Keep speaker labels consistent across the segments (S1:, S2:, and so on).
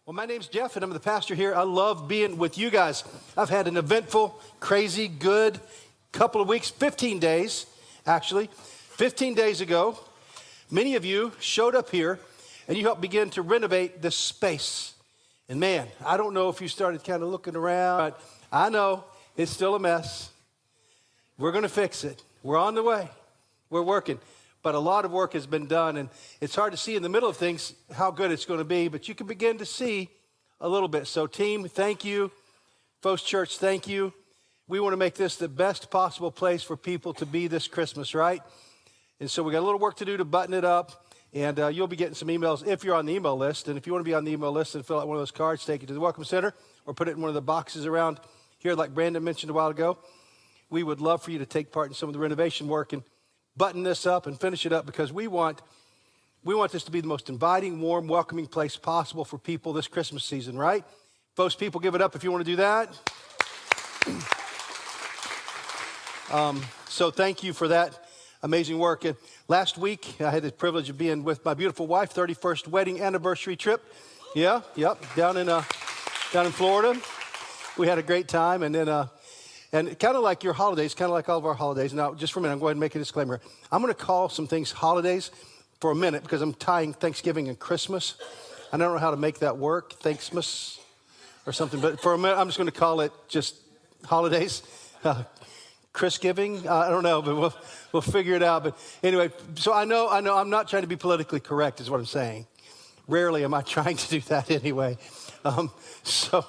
S1: Well, my name's Jeff, and I'm the pastor here. I love being with you guys. I've had an eventful, crazy, good couple of weeks, 15 days, actually. 15 days ago, many of you showed up here, and you helped begin to renovate this space. And man, I don't know if you started kind of looking around, but I know it's still a mess. We're going to fix it. We're on the way. We're working. But a lot of work has been done, and it's hard to see in the middle of things how good it's going to be, but you can begin to see a little bit. So team, thank you. Phos Church, thank you. We want to make this the best possible place for people to be this Christmas, right? And so we got a little work to do to button it up, and you'll be getting some emails if you're on the email list. And if you want to be on the email list and fill out one of those cards, take it to the Welcome Center or put it in one of the boxes around here like Brandon mentioned a while ago. We would love for you to take part in some of the renovation work and button this up and finish it up, because we want this to be the most inviting, warm, welcoming place possible for people this Christmas season, right? Phos people, give it up if you want to do that. So thank you for that amazing work. And last week, I had the privilege of being with my beautiful wife, 31st wedding anniversary trip. Down in Florida. We had a great time, and then and kind of like your holidays, kind of like all of our holidays. Now, just for a minute, I'm going to make a disclaimer. I'm going to call some things holidays for a minute because I'm tying Thanksgiving and Christmas. I don't know how to make that work, Thanksmas or something. But for a minute, I'm just going to call it just holidays. Christgiving, I don't know, but we'll figure it out. But anyway, so I know, I'm not trying to be politically correct is what I'm saying. Rarely am I trying to do that anyway. So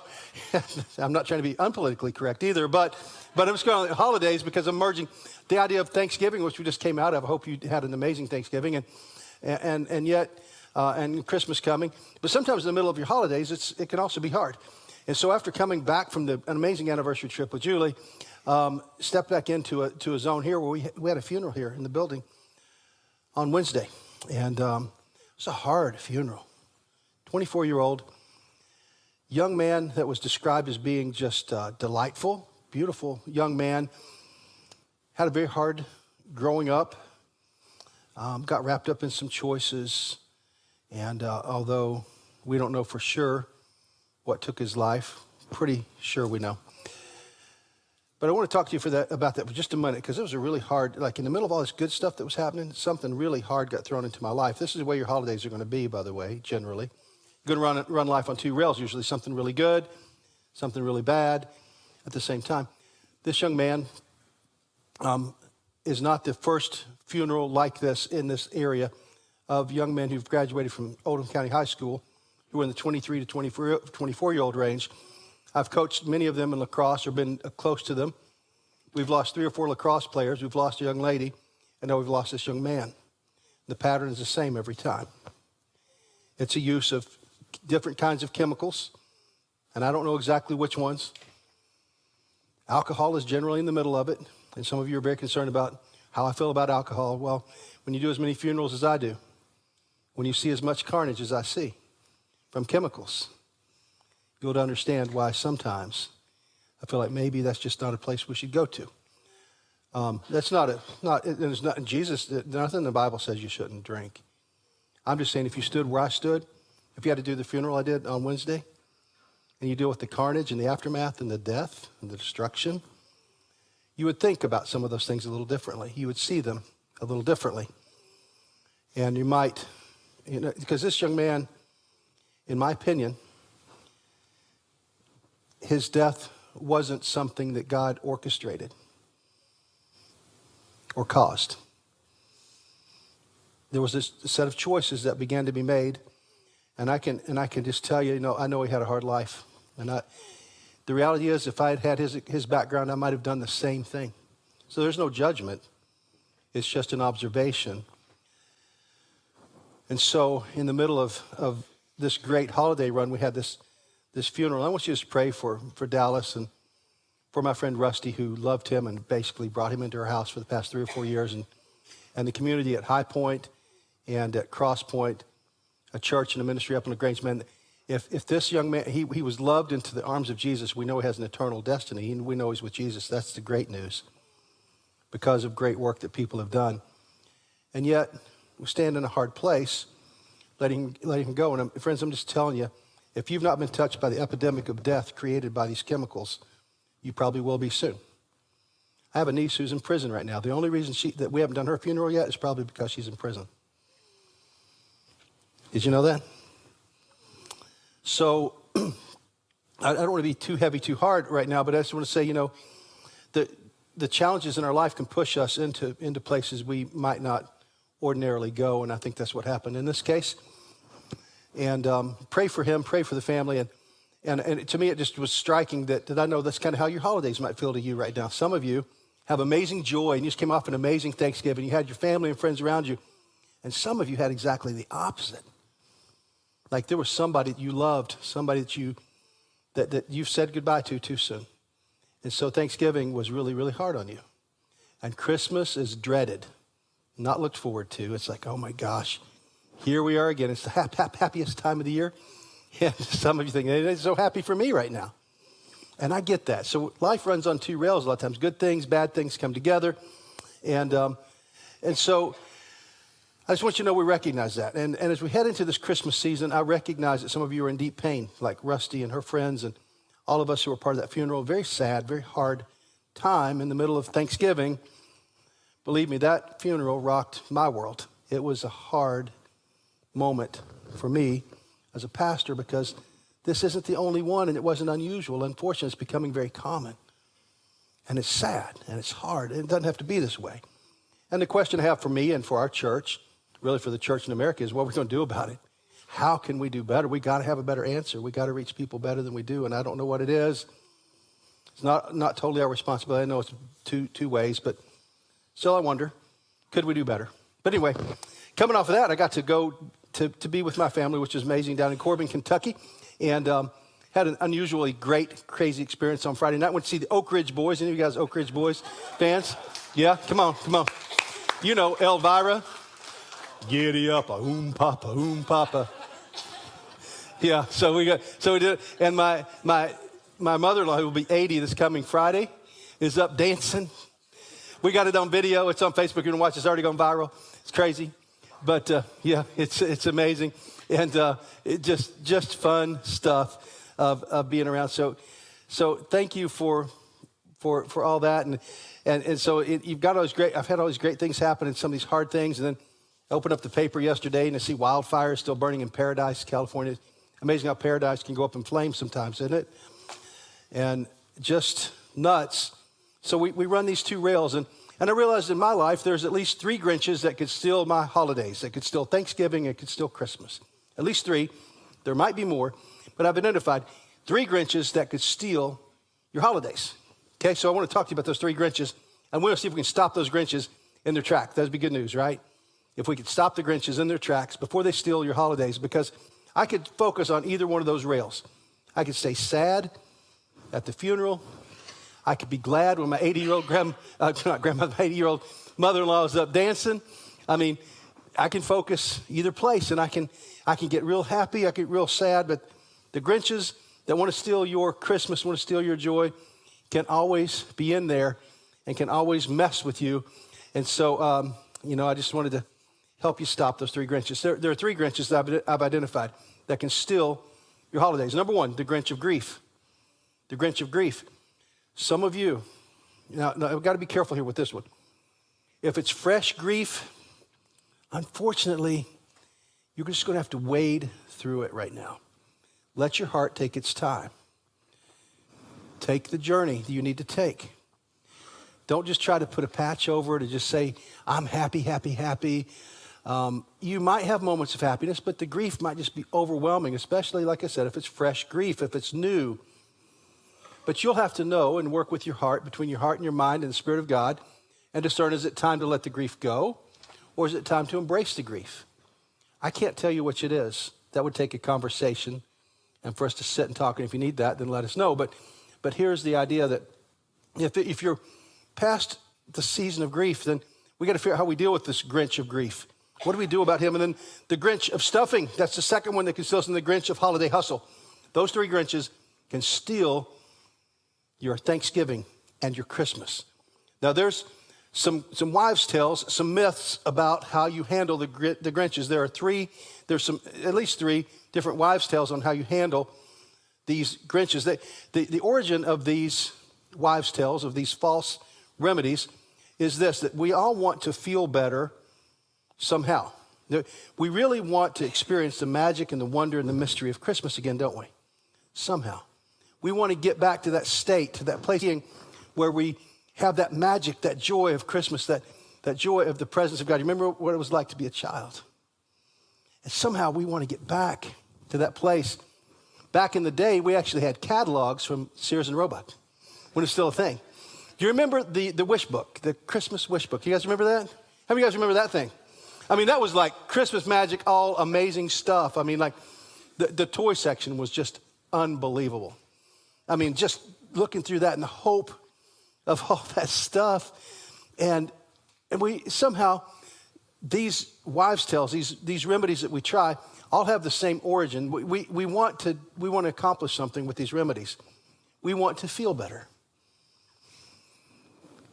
S1: I'm not trying to be unpolitically correct either, but I'm just going to holidays because I'm merging the idea of Thanksgiving, which we just came out of. I hope you had an amazing Thanksgiving, and yet Christmas coming. But sometimes in the middle of your holidays, it can also be hard. And so after coming back from an amazing anniversary trip with Julie, stepped back into a zone here where we had a funeral here in the building on Wednesday, and it was a hard funeral. 24-year-old young man that was described as being just delightful, beautiful young man. Had a very hard growing up. Got wrapped up in some choices. And although we don't know for sure what took his life, pretty sure we know. But I want to talk to you about that for just a minute, because it was a really hard, like in the middle of all this good stuff that was happening, something really hard got thrown into my life. This is the way your holidays are going to be, by the way, generally. You're going to run life on two rails, usually something really good, something really bad at the same time. This young man is not the first funeral like this in this area of young men who've graduated from Oldham County High School, who are in the 23 to 24-year-old range. I've coached many of them in lacrosse or been close to them. We've lost 3 or 4 lacrosse players. We've lost a young lady, and now we've lost this young man. The pattern is the same every time. It's a use of different kinds of chemicals, and I don't know exactly which ones. Alcohol is generally in the middle of it, and some of you are very concerned about how I feel about alcohol. Well, when you do as many funerals as I do, when you see as much carnage as I see from chemicals, you'll understand why sometimes I feel like maybe that's just not a place we should go to. That's there's not Jesus, nothing in the Bible says you shouldn't drink. I'm just saying if you stood where I stood, if you had to do the funeral I did on Wednesday, and you deal with the carnage and the aftermath and the death and the destruction, you would think about some of those things a little differently. You would see them a little differently. And you might, because this young man, in my opinion, his death wasn't something that God orchestrated or caused. There was this set of choices that began to be made. And I can just tell you, I know he had a hard life. And the reality is, if I had had his background, I might have done the same thing. So there's no judgment. It's just an observation. And so in the middle of this great holiday run, we had this funeral. I want you to just pray for Dallas and for my friend Rusty, who loved him and basically brought him into our house for the past 3 or 4 years, and the community at High Point and at Cross Point, a church and a ministry up on the Grange. Man, if this young man, he was loved into the arms of Jesus, we know he has an eternal destiny, and we know he's with Jesus. That's the great news because of great work that people have done. And yet, we stand in a hard place letting him go. And friends, I'm just telling you, If you've not been touched by the epidemic of death created by these chemicals, you probably will be soon. I have a niece who's in prison right now. The only reason that we haven't done her funeral yet is probably because she's in prison. Did you know that? So I don't want to be too heavy, too hard right now, but I just want to say, the challenges in our life can push us into places we might not ordinarily go, and I think that's what happened in this case. And pray for him, pray for the family, and to me it just was striking that I know that's kind of how your holidays might feel to you right now. Some of you have amazing joy, and you just came off an amazing Thanksgiving. You had your family and friends around you, and some of you had exactly the opposite. Like there was somebody that you loved, somebody that you've said goodbye to too soon. And so Thanksgiving was really, really hard on you. And Christmas is dreaded, not looked forward to. It's like, oh my gosh, here we are again. It's the happiest time of the year. And some of you think, it's so happy for me right now. And I get that. So life runs on two rails a lot of times. Good things, bad things come together. And so I just want you to know we recognize that. And as we head into this Christmas season, I recognize that some of you are in deep pain, like Rusty and her friends and all of us who were part of that funeral. Very sad, very hard time in the middle of Thanksgiving. Believe me, that funeral rocked my world. It was a hard moment for me as a pastor because this isn't the only one and it wasn't unusual. Unfortunately, it's becoming very common. And it's sad and it's hard and it doesn't have to be this way. And the question I have for me and for our church, really for the church in America, is what we're going to do about it. How can we do better? We got to have a better answer. We got to reach people better than we do, and I don't know what it is. It's not totally our responsibility. I know it's two ways, but still I wonder, could we do better? But anyway, coming off of that, I got to go to be with my family, which is amazing, down in Corbin, Kentucky, and had an unusually great, crazy experience on Friday night. Went to see the Oak Ridge Boys. Any of you guys Oak Ridge Boys fans? Yeah, come on. You know Elvira. Giddy up, papa. Yeah, so we did it. And my mother-in-law, who will be 80 this coming Friday, is up dancing. We got it on video. It's on Facebook. You can watch. It's already gone viral. It's crazy. But yeah, it's amazing. And it just fun stuff of being around. So thank you for all that. And so you've got all these I've had all these great things happen and some of these hard things. And then I opened up the paper yesterday and I see wildfires still burning in Paradise, California. Amazing how paradise can go up in flames sometimes, isn't it? And just nuts. So we run these two rails. And I realized in my life there's at least 3 Grinches that could steal my holidays, that could steal Thanksgiving, and could steal Christmas. At least 3. There might be more. But I've identified 3 Grinches that could steal your holidays. Okay, so I want to talk to you about those 3 Grinches. And we'll see if we can stop those Grinches in their tracks. That'd be good news, right? If we could stop the Grinches in their tracks before they steal your holidays, because I could focus on either one of those rails. I could stay sad at the funeral. I could be glad when my 80-year-old my 80-year-old mother-in-law is up dancing. I mean, I can focus either place, and I can get real happy. I get real sad. But the Grinches that want to steal your Christmas, want to steal your joy, can always be in there and can always mess with you. And so, I just wanted to help you stop those 3 Grinches. There are 3 Grinches that I've identified that can steal your holidays. Number 1, the Grinch of Grief. The Grinch of Grief. Some of you, now I've got to be careful here with this one. If it's fresh grief, unfortunately, you're just going to have to wade through it right now. Let your heart take its time. Take the journey that you need to take. Don't just try to put a patch over it and just say, I'm happy, happy, happy. You might have moments of happiness, but the grief might just be overwhelming, especially, like I said, if it's fresh grief, if it's new. But you'll have to know and work with your heart, between your heart and your mind and the Spirit of God, and discern, is it time to let the grief go, or is it time to embrace the grief? I can't tell you which it is. That would take a conversation and for us to sit and talk. And if you need that, then let us know. But here's the idea that if you're past the season of grief, then we got to figure out how we deal with this Grinch of grief. What do we do about him? And then the Grinch of Stuffing. That's the second one that can steal us, and the Grinch of Holiday Hustle. Those 3 Grinches can steal your Thanksgiving and your Christmas. Now, there's some wives' tales, some myths about how you handle the Grinches. There's at least three different wives' tales on how you handle these Grinches. The origin of these wives' tales, of these false remedies, is this, that we all want to feel better somehow. We really want to experience the magic and the wonder and the mystery of Christmas again, don't we? Somehow. We want to get back to that state, to that place where we have that magic, that joy of Christmas, that joy of the presence of God. You remember what it was like to be a child? And somehow we want to get back to that place. Back in the day, we actually had catalogs from Sears and Roebuck when it was still a thing. Do you remember the wish book, the Christmas wish book? You guys remember that? How many of you guys remember that thing? I mean, that was like Christmas magic, all amazing stuff. I mean, like the toy section was just unbelievable. I mean, just looking through that and the hope of all that stuff. And we somehow, these wives' tales, these remedies that we try, all have the same origin. We want to accomplish something with these remedies. We want to feel better.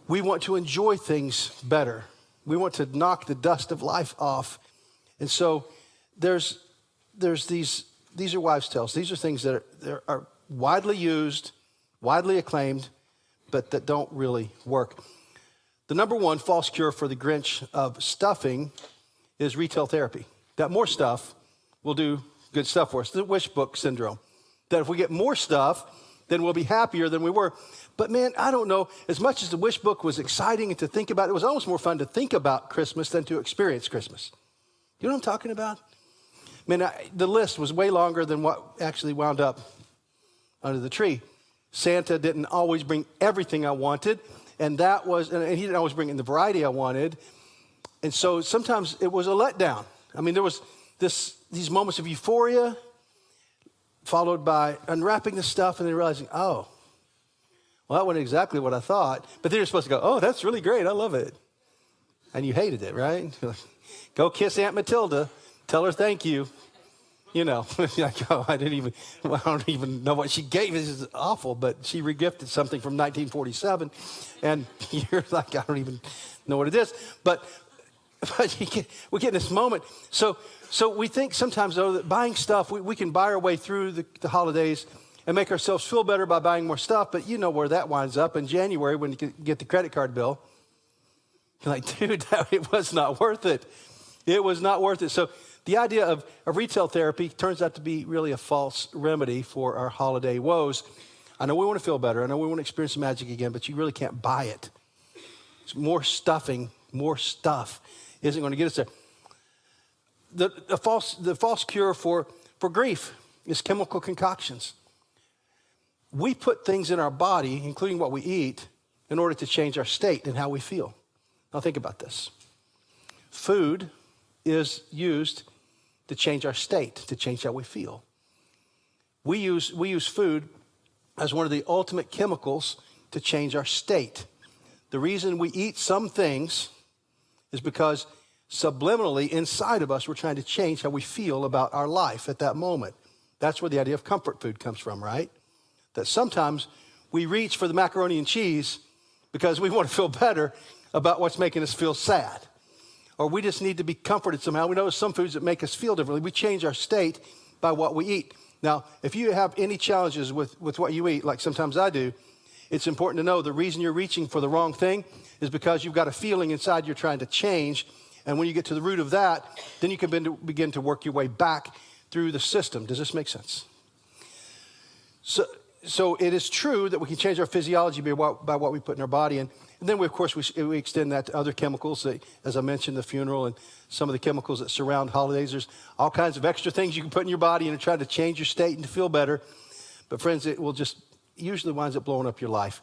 S1: We want to enjoy things better. We want to knock the dust of life off. And so these are wives' tales. These are things that are widely used, widely acclaimed, but that don't really work. The number one false cure for the Grinch of Stuffing is retail therapy. That more stuff will do good stuff for us. The wish book syndrome. That if we get more stuff, then we'll be happier than we were. But man, I don't know, as much as the wish book was exciting and to think about, it was almost more fun to think about Christmas than to experience Christmas. You know what I'm talking about? Man, the list was way longer than what actually wound up under the tree. Santa didn't always bring everything I wanted, and he didn't always bring in the variety I wanted. And so sometimes it was a letdown. I mean, there was these moments of euphoria followed by unwrapping the stuff and then realizing, oh, well, that wasn't exactly what I thought. But then you're supposed to go, oh, that's really great. I love it. And you hated it, right? Go kiss Aunt Matilda. Tell her thank you. You know, like, oh, I don't even know what she gave. This is awful, but she regifted something from 1947. And you're like, I don't even know what it is. But we get in this moment. So we think sometimes, though, that buying stuff, we can buy our way through the holidays and make ourselves feel better by buying more stuff. But you know where that winds up in January when you get the credit card bill. You're like, dude, it was not worth it. It was not worth it. So the idea of retail therapy turns out to be really a false remedy for our holiday woes. I know we want to feel better. I know we want to experience some magic again, but you really can't buy it. It's more stuffing, more stuff isn't going to get us there. The false cure for grief is chemical concoctions. We put things in our body, including what we eat, in order to change our state and how we feel. Now think about this. Food is used to change our state, to change how we feel. We use food as one of the ultimate chemicals to change our state. The reason we eat some things is because subliminally inside of us, we're trying to change how we feel about our life at that moment. That's where the idea of comfort food comes from, right? That sometimes we reach for the macaroni and cheese because we want to feel better about what's making us feel sad. Or we just need to be comforted somehow. We know some foods that make us feel differently. We change our state by what we eat. Now, if you have any challenges with what you eat, like sometimes I do, it's important to know the reason you're reaching for the wrong thing is because you've got a feeling inside you're trying to change. And when you get to the root of that, then you can begin to work your way back through the system. Does this make sense? So it is true that we can change our physiology by what we put in our body. And then, we extend that to other chemicals, as I mentioned, the funeral and some of the chemicals that surround holidays. There's all kinds of extra things you can put in your body and try to change your state and to feel better. But friends, it will just usually winds up blowing up your life.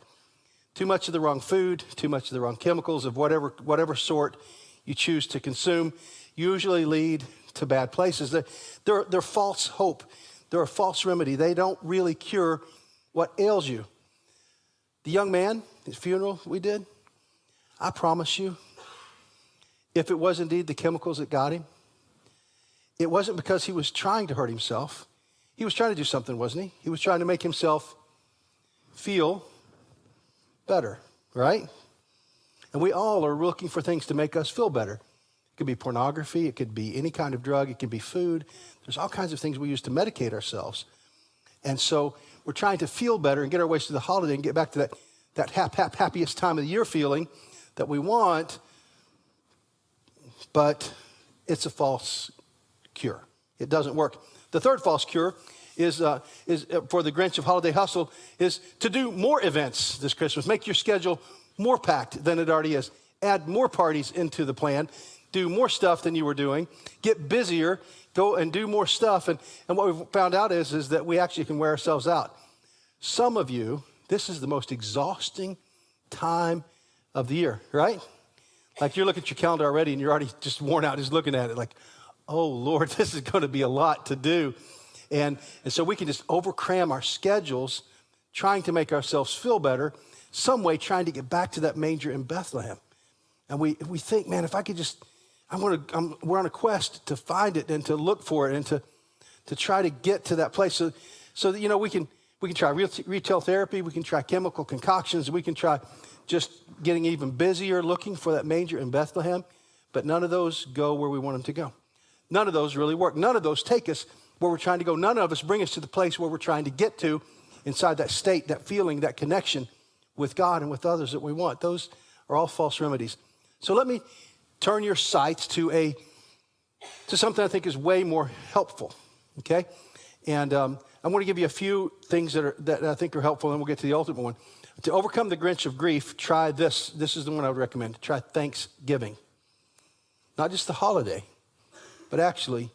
S1: Too much of the wrong food, too much of the wrong chemicals of whatever sort you choose to consume usually lead to bad places. They're false hope. They're a false remedy. They don't really cure what ails you. The young man, his funeral we did, I promise you, if it was indeed the chemicals that got him, it wasn't because he was trying to hurt himself. He was trying to do something, wasn't he? He was trying to make himself feel better, right? And we all are looking for things to make us feel better. It could be pornography. It could be any kind of drug. It could be food. There's all kinds of things we use to medicate ourselves. And so we're trying to feel better and get our ways to the holiday and get back to that happiest time of the year feeling that we want. But it's a false cure. It doesn't work. The third false cure is for the Grinch of Holiday Hustle is to do more events this Christmas. Make your schedule more packed than it already is. Add more parties into the plan. Do more stuff than you were doing. Get busier. Go and do more stuff. And what we've found out is that we actually can wear ourselves out. Some of you, this is the most exhausting time of the year, right? Like you look at your calendar already and you're already just worn out just looking at it like, oh, Lord, this is going to be a lot to do. And so we can just overcram our schedules trying to make ourselves feel better, some way trying to get back to that manger in Bethlehem. And we think, man, if I could just, we're on a quest to find it and to look for it and to try to get to that place. So that, we can try retail therapy, we can try chemical concoctions, we can try just getting even busier looking for that manger in Bethlehem. But none of those go where we want them to go. None of those really work. None of those take us where we're trying to go. None of us bring us to the place where we're trying to get to inside that state, that feeling, that connection with God and with others that we want. Those are all false remedies. So let me turn your sights to something I think is way more helpful, okay? And I'm going to give you a few things that I think are helpful, and then we'll get to the ultimate one. To overcome the Grinch of grief, try this. This is the one I would recommend. Try Thanksgiving. Not just the holiday, but actually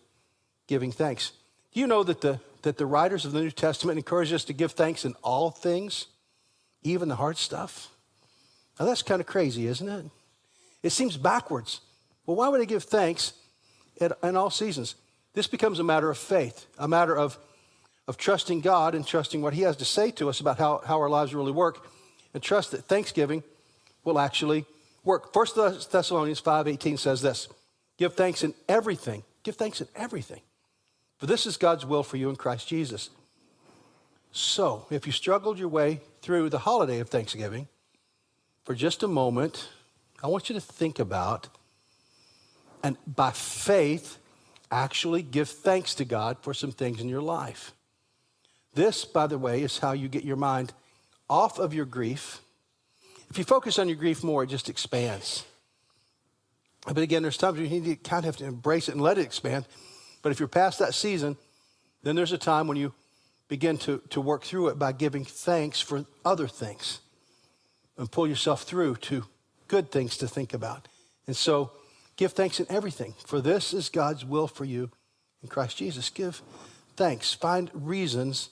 S1: giving thanks. Do you know that the writers of the New Testament encourage us to give thanks in all things, even the hard stuff? Now that's kind of crazy, isn't it? It seems backwards. Well, why would I give thanks in all seasons? This becomes a matter of faith, a matter of trusting God and trusting what he has to say to us about how our lives really work, and trust that Thanksgiving will actually work. 1 Thessalonians 5:18 says this, give thanks in everything. Give thanks in everything. For this is God's will for you in Christ Jesus. So, if you struggled your way through the holiday of Thanksgiving, for just a moment, I want you to think about, and by faith, actually give thanks to God for some things in your life. This, by the way, is how you get your mind off of your grief. If you focus on your grief more, it just expands. But again, there's times you need to kind of have to embrace it and let it expand. But if you're past that season, then there's a time when you begin to work through it by giving thanks for other things and pull yourself through to good things to think about. And so give thanks in everything, for this is God's will for you in Christ Jesus. Give thanks. Find reasons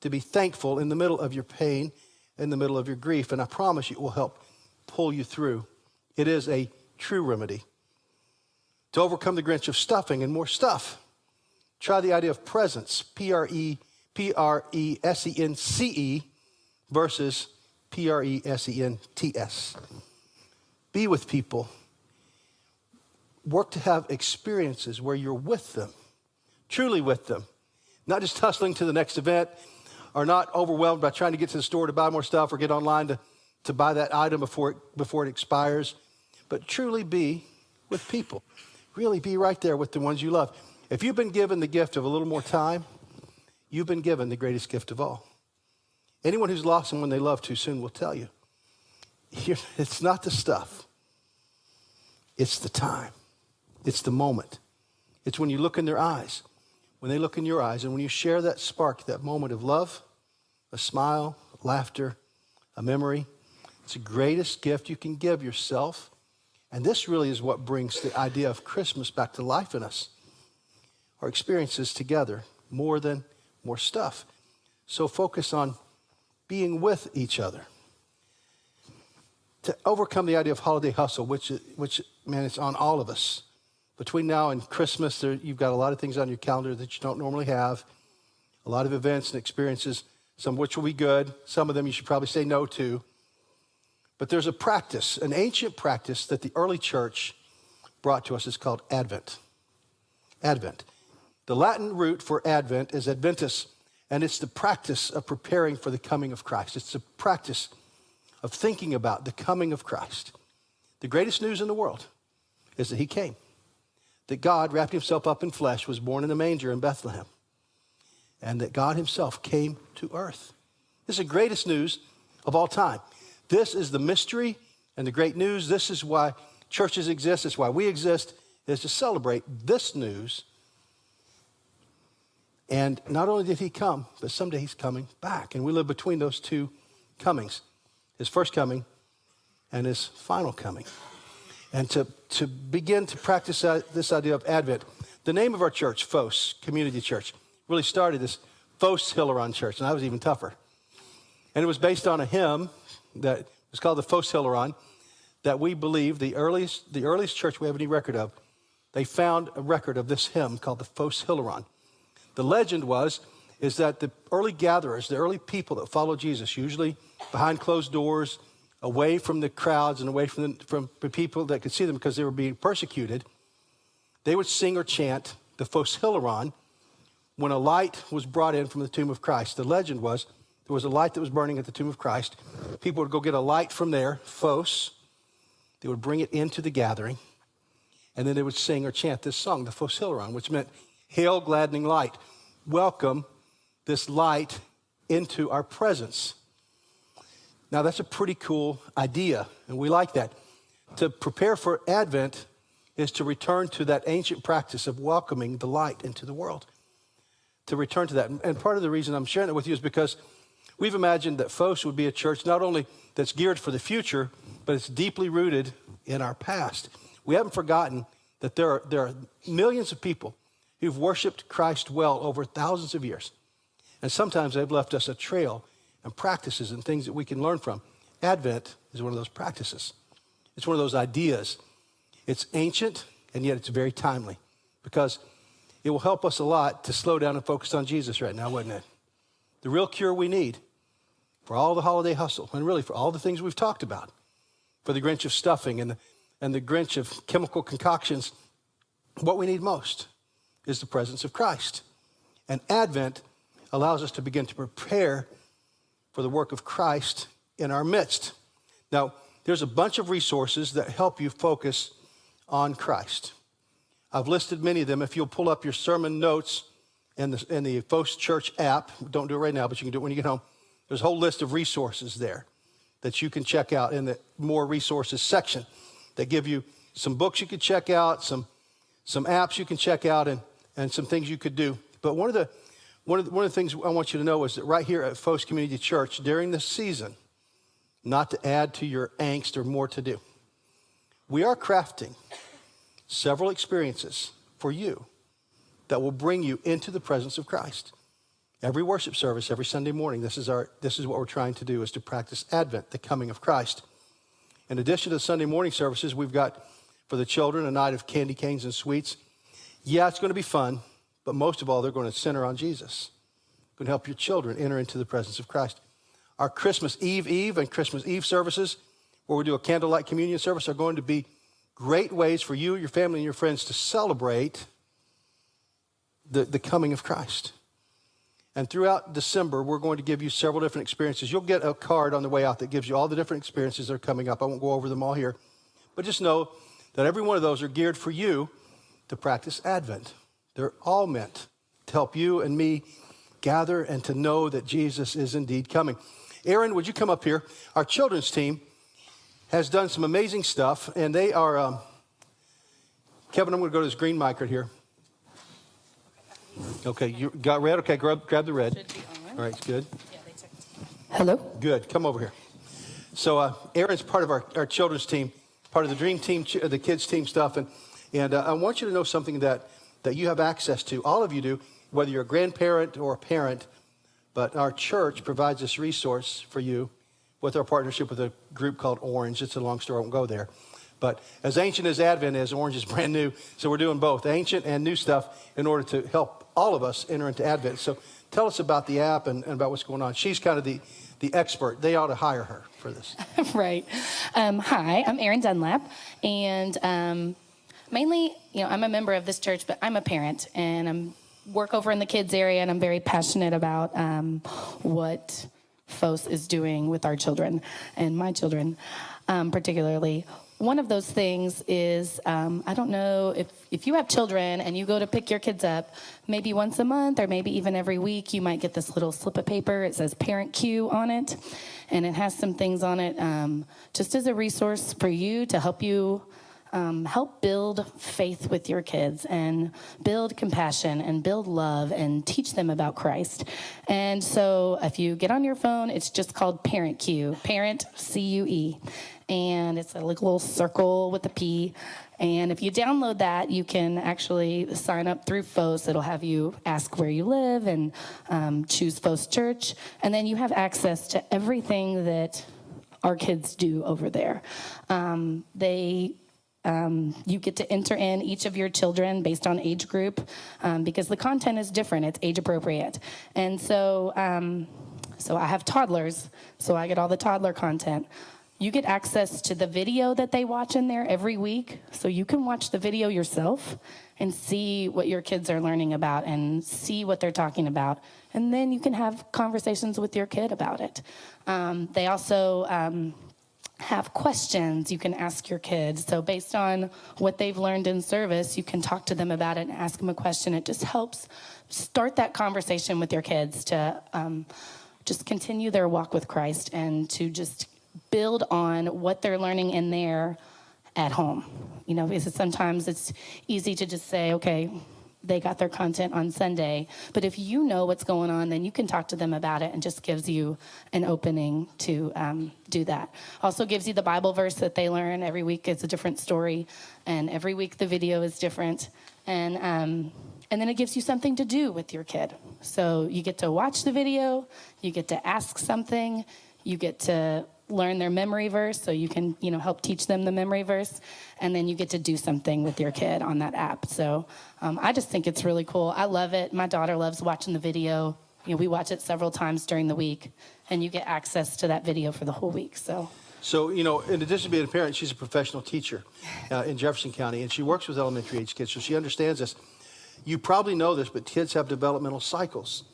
S1: to be thankful in the middle of your pain, in the middle of your grief, and I promise you it will help pull you through. It is a true remedy. To overcome the Grinch of stuffing and more stuff, try the idea of presence, Presence versus Presents. Be with people. Work to have experiences where you're with them, truly with them, not just hustling to the next event or not overwhelmed by trying to get to the store to buy more stuff or get online to buy that item before it expires, but truly be with people. Really be right there with the ones you love. If you've been given the gift of a little more time, you've been given the greatest gift of all. Anyone who's lost someone they love too soon will tell you, it's not the stuff. It's the time. It's the moment. It's when you look in their eyes, when they look in your eyes, and when you share that spark, that moment of love, a smile, laughter, a memory. It's the greatest gift you can give yourself. And this really is what brings the idea of Christmas back to life in us. Our experiences together, more than more stuff. So focus on being with each other. To overcome the idea of holiday hustle, which man, it's on all of us. Between now and Christmas, you've got a lot of things on your calendar that you don't normally have. A lot of events and experiences, some of which will be good. Some of them you should probably say no to. But there's a practice, an ancient practice that the early church brought to us. It's called Advent. Advent. The Latin root for Advent is Adventus, and it's the practice of preparing for the coming of Christ. It's the practice of thinking about the coming of Christ. The greatest news in the world is that he came. That God wrapped himself up in flesh, was born in a manger in Bethlehem. And that God himself came to earth. This is the greatest news of all time. This is the mystery and the great news. This is why churches exist. This is why we exist, is to celebrate this news. And not only did he come, but someday he's coming back. And we live between those two comings. His first coming and his final coming. And to begin to practice this idea of Advent, the name of our church, Phos, Community Church, really started as Phos Hilaron Church, and that was even tougher. And it was based on a hymn that was called the Phos Hilaron, that we believe the earliest church we have any record of, they found a record of this hymn called the Phos Hilaron. The legend is that the early gatherers, the early people that followed Jesus, usually behind closed doors, away from the crowds and away from the people that could see them because they were being persecuted, they would sing or chant the Phos Hilaron when a light was brought in from the tomb of Christ. The legend was there was a light that was burning at the tomb of Christ. People would go get a light from there, Phos. They would bring it into the gathering, and then they would sing or chant this song, the Phos Hilaron, which meant, "Hail, gladdening light. Welcome this light into our presence." Now, that's a pretty cool idea, and we like that. To prepare for Advent is to return to that ancient practice of welcoming the light into the world. To return to that. And part of the reason I'm sharing it with you is because we've imagined that Phos would be a church not only that's geared for the future, but it's deeply rooted in our past. We haven't forgotten that there are millions of people who've worshiped Christ well over thousands of years. And sometimes they've left us a trail and practices and things that we can learn from. Advent is one of those practices. It's one of those ideas. It's ancient, and yet it's very timely, because it will help us a lot to slow down and focus on Jesus right now, wouldn't it? The real cure we need for all the holiday hustle, and really for all the things we've talked about, for the Grinch of Stuffing and the Grinch of chemical concoctions, what we need most is the presence of Christ. And Advent allows us to begin to prepare for the work of Christ in our midst. Now, there's a bunch of resources that help you focus on Christ. I've listed many of them. If you'll pull up your sermon notes in the Phos Church app, don't do it right now, but you can do it when you get home. There's a whole list of resources there that you can check out in the more resources section that give you some books you could check out, some apps you can check out, and some things you could do. But one of the things I want you to know is that right here at Phos Community Church, during this season, not to add to your angst or more to do, we are crafting several experiences for you that will bring you into the presence of Christ. Every worship service, every Sunday morning, this is what we're trying to do, is to practice Advent, the coming of Christ. In addition to the Sunday morning services, we've got for the children a night of candy canes and sweets. Yeah, it's going to be fun, but most of all, they're going to center on Jesus. Going to help your children enter into the presence of Christ. Our Christmas Eve and Christmas Eve services, where we do a candlelight communion service, are going to be great ways for you, your family, and your friends to celebrate the coming of Christ. And throughout December, we're going to give you several different experiences. You'll get a card on the way out that gives you all the different experiences that are coming up. I won't go over them all here. But just know that every one of those are geared for you to practice Advent. They're all meant to help you and me gather and to know that Jesus is indeed coming. Aaron, would you come up here? Our children's team has done some amazing stuff, and they are, Kevin, I'm going to go to this green mic right here. Okay, you got red? Okay, grab the red.
S2: Should be on.
S1: All right, good.
S2: Yeah, they took it. Hello?
S1: Good, come over here. So Aaron's part of our children's team, part of the dream team, the kids team stuff, and I want you to know something that you have access to. All of you do, whether you're a grandparent or a parent, but our church provides this resource for you with our partnership with a group called Orange. It's a long story, I won't go there. But as ancient as Advent is, Orange is brand new. So we're doing both ancient and new stuff in order to help all of us enter into Advent. So tell us about the app and about what's going on. She's kind of the expert. They ought to hire her for this.
S2: Right. Hi, I'm Erin Dunlap. And mainly, I'm a member of this church, but I'm a parent. And I work over in the kids area, and I'm very passionate about what Phos is doing with our children and my children particularly. one of those things is, I don't know if you have children and you go to pick your kids up, maybe once a month or maybe even every week, you might get this little slip of paper. It says Parent Cue on it, and it has some things on it just as a resource for you to help you help build faith with your kids and build compassion and build love and teach them about Christ. And so if you get on your phone, it's just called Parent Cue, Parent, C-U-E. And it's a little circle with a P. And if you download that, you can actually sign up through Phos. It'll have you ask where you live and choose Phos Church. And then you have access to everything that our kids do over there. You get to enter in each of your children based on age group because the content is different. It's age appropriate. And so I have toddlers, so I get all the toddler content. You get access to the video that they watch in there every week, so you can watch the video yourself and see what your kids are learning about and see what they're talking about. And then you can have conversations with your kid about it. They also have questions you can ask your kids. So based on what they've learned in service, you can talk to them about it and ask them a question. It just helps start that conversation with your kids to just continue their walk with Christ and to just build on what they're learning in there at home. You know, because sometimes it's easy to just say, okay, they got their content on Sunday. But if you know what's going on, then you can talk to them about it and just gives you an opening to do that. Also gives you the Bible verse that they learn. Every week it's a different story, and every week the video is different. And then it gives you something to do with your kid. So you get to watch the video, you get to ask something, you get to learn their memory verse, so you can, help teach them the memory verse, and then you get to do something with your kid on that app. So I just think it's really cool. I love it. My daughter loves watching the video. We watch it several times during the week, and you get access to that video for the whole week. So,
S1: in addition to being a parent, she's a professional teacher in Jefferson County, and she works with elementary age kids, so she understands this. You probably know this, but kids have developmental cycles.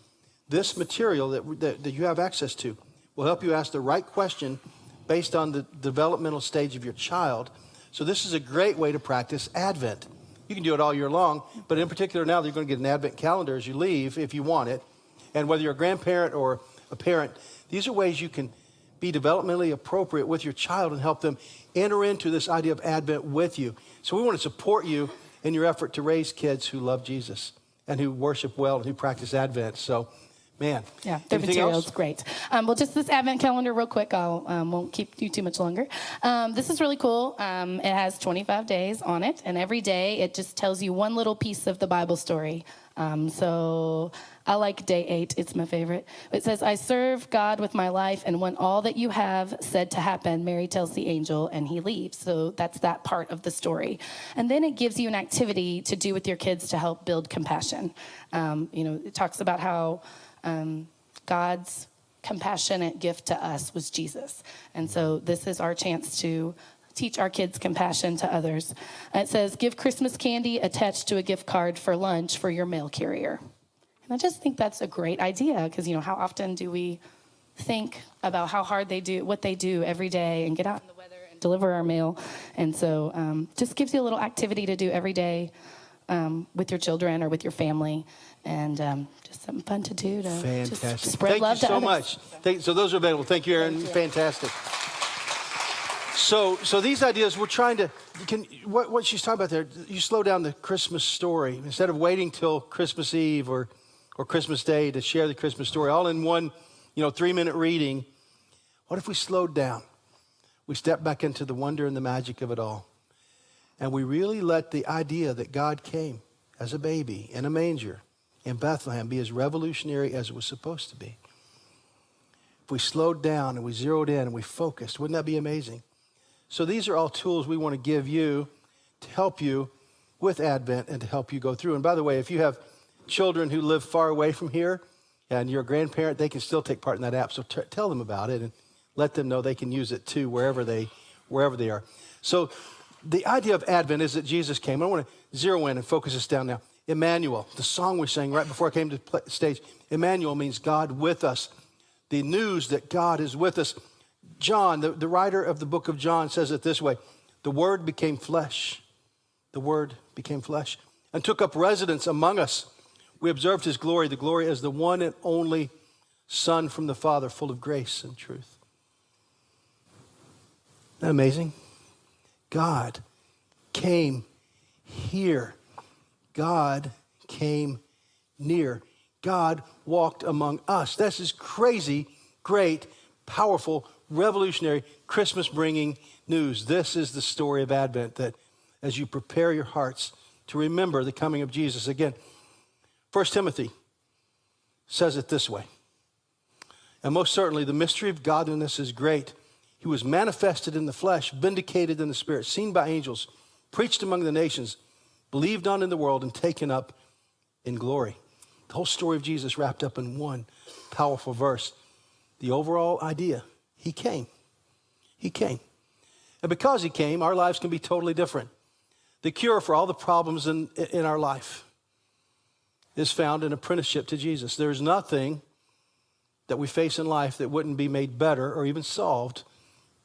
S1: This material that you have access to will help you ask the right question based on the developmental stage of your child. So this is a great way to practice Advent. You can do it all year long, but in particular now you're going to get an Advent calendar as you leave if you want it. And whether you're a grandparent or a parent, these are ways you can be developmentally appropriate with your child and help them enter into this idea of Advent with you. So we want to support you in your effort to raise kids who love Jesus and who worship well and who practice Advent. So, man.
S2: Yeah, their material is great. Well, just this Advent calendar real quick. I won't keep you too much longer. This is really cool. It has 25 days on it, and every day it just tells you one little piece of the Bible story. So I like day 8. It's my favorite. It says, I serve God with my life and want all that you have said to happen. Mary tells the angel, and he leaves. So that's that part of the story. And then it gives you an activity to do with your kids to help build compassion. It talks about how God's compassionate gift to us was Jesus. And so this is our chance to teach our kids compassion to others. It says, give Christmas candy attached to a gift card for lunch for your mail carrier. And I just think that's a great idea because, how often do we think about how hard they do, what they do every day and get out in the weather and deliver our mail. And so just gives you a little activity to do every day with your children or with your family. And just something fun to do to just spread love to others.
S1: Thank you so much. So those are available. Thank you, Erin. Fantastic. So these ideas, we're trying to, what she's talking about there, you slow down the Christmas story. Instead of waiting till Christmas Eve or Christmas Day to share the Christmas story, all in one, 3-minute reading, what if we slowed down? We stepped back into the wonder and the magic of it all. And we really let the idea that God came as a baby in a manger in Bethlehem be as revolutionary as it was supposed to be. If we slowed down and we zeroed in and we focused, wouldn't that be amazing? So these are all tools we want to give you to help you with Advent and to help you go through. And by the way, if you have children who live far away from here and you're a grandparent, they can still take part in that app. So tell them about it and let them know they can use it too wherever they are. So the idea of Advent is that Jesus came. I want to zero in and focus this down now. Emmanuel, the song we sang right before I came to the stage. Emmanuel means God with us. The news that God is with us. John, the writer of the book of John, says it this way. The Word became flesh. The Word became flesh and took up residence among us. We observed his glory, the glory as the one and only Son from the Father, full of grace and truth. Isn't that amazing? God came here. God came near. God walked among us. This is crazy, great, powerful, revolutionary, Christmas-bringing news. This is the story of Advent, that as you prepare your hearts to remember the coming of Jesus. Again, 1 Timothy says it this way. And most certainly, the mystery of godliness is great. He was manifested in the flesh, vindicated in the spirit, seen by angels, preached among the nations, believed on in the world, and taken up in glory. The whole story of Jesus wrapped up in one powerful verse. The overall idea, he came. He came. And because he came, our lives can be totally different. The cure for all the problems in our life is found in apprenticeship to Jesus. There's nothing that we face in life that wouldn't be made better or even solved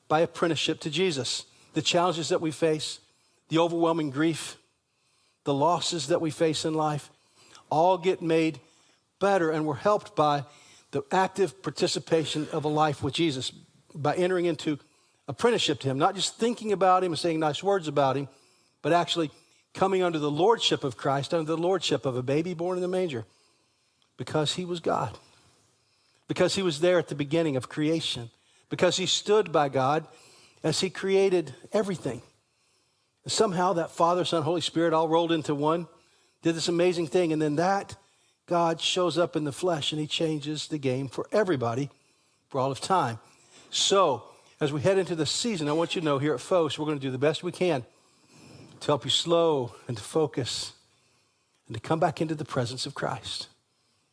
S1: by apprenticeship to Jesus. The challenges that we face, the overwhelming grief, the losses that we face in life, all get made better, and we're helped by the active participation of a life with Jesus, by entering into apprenticeship to him, not just thinking about him and saying nice words about him, but actually coming under the lordship of Christ, under the lordship of a baby born in the manger, because he was God, because he was there at the beginning of creation, because he stood by God as he created everything. And somehow that Father, Son, Holy Spirit all rolled into one, did this amazing thing, and then that God shows up in the flesh and he changes the game for everybody for all of time. So as we head into the season, I want you to know here at Phos, we're going to do the best we can to help you slow and to focus and to come back into the presence of Christ,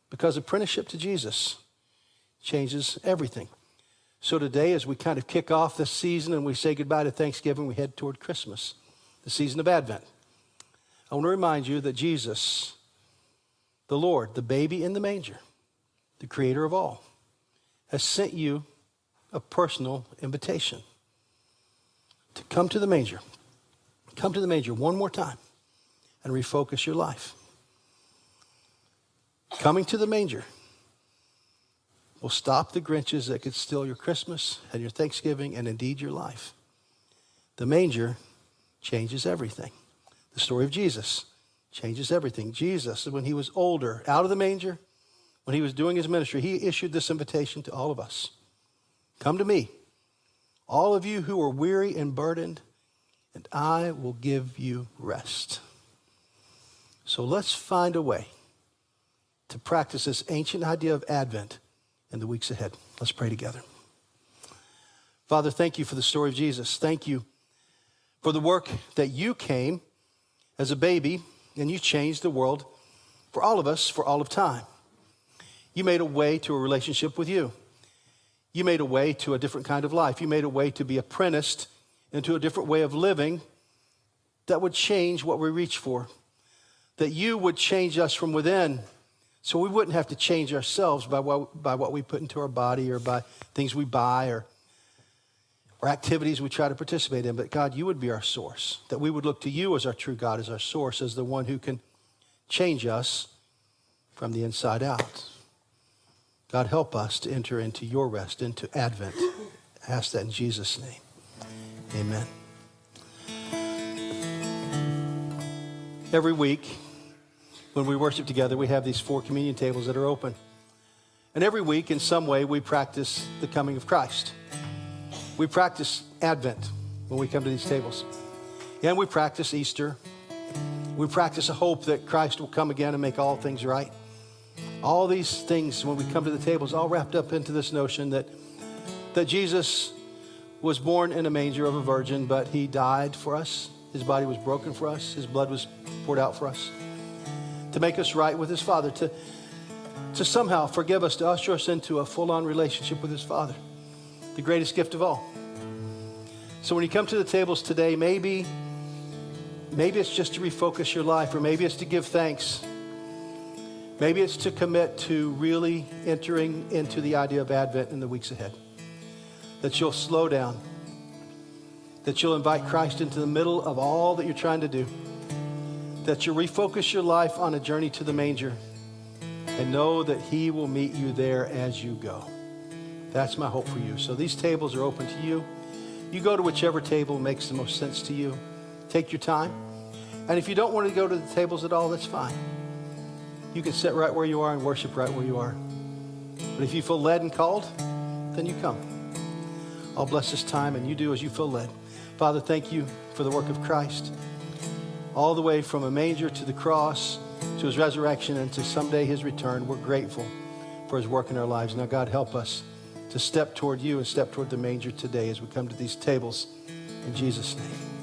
S1: because apprenticeship to Jesus changes everything. So today, as we kind of kick off this season and we say goodbye to Thanksgiving, we head toward Christmas, the season of Advent. I want to remind you that Jesus, the Lord, the baby in the manger, the creator of all, has sent you a personal invitation to come to the manger. Come to the manger one more time and refocus your life. Coming to the manger will stop the Grinches that could steal your Christmas and your Thanksgiving and indeed your life. The manger changes everything. The story of Jesus changes everything. Jesus, when he was older, out of the manger, when he was doing his ministry, he issued this invitation to all of us. Come to me, all of you who are weary and burdened, and I will give you rest. So let's find a way to practice this ancient idea of Advent in the weeks ahead. Let's pray together. Father, thank you for the story of Jesus. Thank you for the work that you came as a baby and you changed the world for all of us for all of time. You made a way to a relationship with you. You made a way to a different kind of life. You made a way to be apprenticed into a different way of living that would change what we reach for, that you would change us from within so we wouldn't have to change ourselves by what we put into our body or by things we buy or activities we try to participate in. But God, you would be our source, that we would look to you as our true God, as our source, as the one who can change us from the inside out. God, help us to enter into your rest, into Advent. I ask that in Jesus' name. Amen. Every week when we worship together, we have these 4 communion tables that are open. And every week, in some way, we practice the coming of Christ. We practice Advent when we come to these tables. And we practice Easter. We practice a hope that Christ will come again and make all things right. All these things, when we come to the tables, all wrapped up into this notion that Jesus was born in a manger of a virgin, but he died for us. His body was broken for us. His blood was poured out for us to make us right with his Father, to somehow forgive us, to usher us into a full-on relationship with his Father, the greatest gift of all. So when you come to the tables today, maybe it's just to refocus your life, or maybe it's to give thanks. Maybe it's to commit to really entering into the idea of Advent in the weeks ahead. That you'll slow down, that you'll invite Christ into the middle of all that you're trying to do, that you'll refocus your life on a journey to the manger and know that he will meet you there as you go. That's my hope for you. So these tables are open to you. You go to whichever table makes the most sense to you. Take your time. And if you don't want to go to the tables at all, that's fine. You can sit right where you are and worship right where you are. But if you feel led and called, then you come. I'll bless this time, and you do as you feel led. Father, thank you for the work of Christ. All the way from a manger to the cross, to his resurrection, and to someday his return. We're grateful for his work in our lives. Now, God, help us to step toward you and step toward the manger today as we come to these tables. In Jesus' name.